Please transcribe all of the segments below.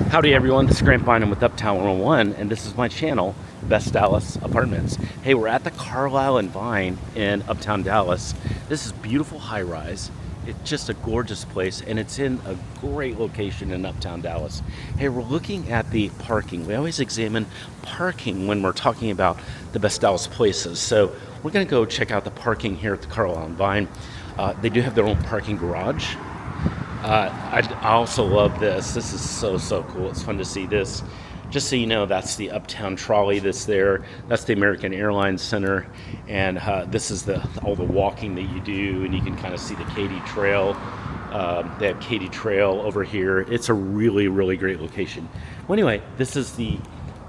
Howdy everyone, this is Grant Bynum with Uptown 101, and this is my channel, Best Dallas Apartments. Hey, we're at the Carlisle and Vine in Uptown Dallas. This is beautiful high-rise. It's just a gorgeous place, and it's in a great location in Uptown Dallas. Hey, we're looking at the parking. We always examine parking when we're talking about the Best Dallas places. So we're gonna go check out the parking here at the Carlisle and Vine. They do have their own parking garage. I also love this. This is so cool. It's fun to see this. Just so you know, that's the Uptown trolley that's there. That's the American Airlines Center, and this is all the walking that you do, and you can kind of see the Katy Trail. They have Katy Trail over here. It's a really great location. Well, anyway, this is the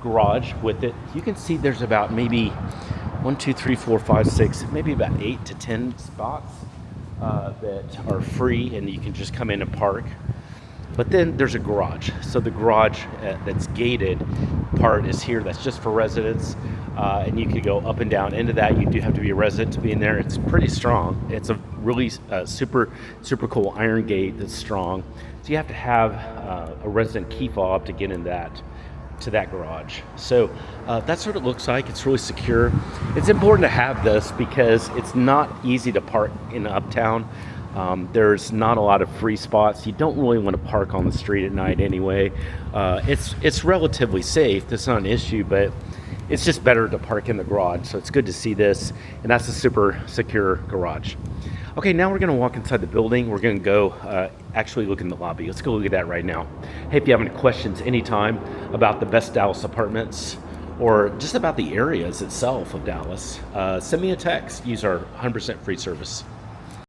garage with it. You can see there's about maybe 1, 2, 3, 4, 5, 6, maybe about 8 to 10 spots that are free, and you can just come in and park. But then there's a garage. So the garage that's gated part is here. That's just for residents, and you can go up and down into that. You do have to be a resident to be in there. It's pretty strong. It's a really super cool iron gate that's strong. So you have to have a resident key fob to get in to that garage. So that's what it looks like. It's really secure. It's important to have this because it's not easy to park in Uptown. There's not a lot of free spots. You don't really want to park on the street at night anyway. It's relatively safe. That's not an issue, but it's just better to park in the garage. So it's good to see this, and that's a super secure garage. Okay, now we're gonna walk inside the building. We're gonna go actually look in the lobby. Let's go look at that right now. Hey, if you have any questions anytime about the Best Dallas Apartments or just about the areas itself of Dallas, send me a text. Use our 100% free service.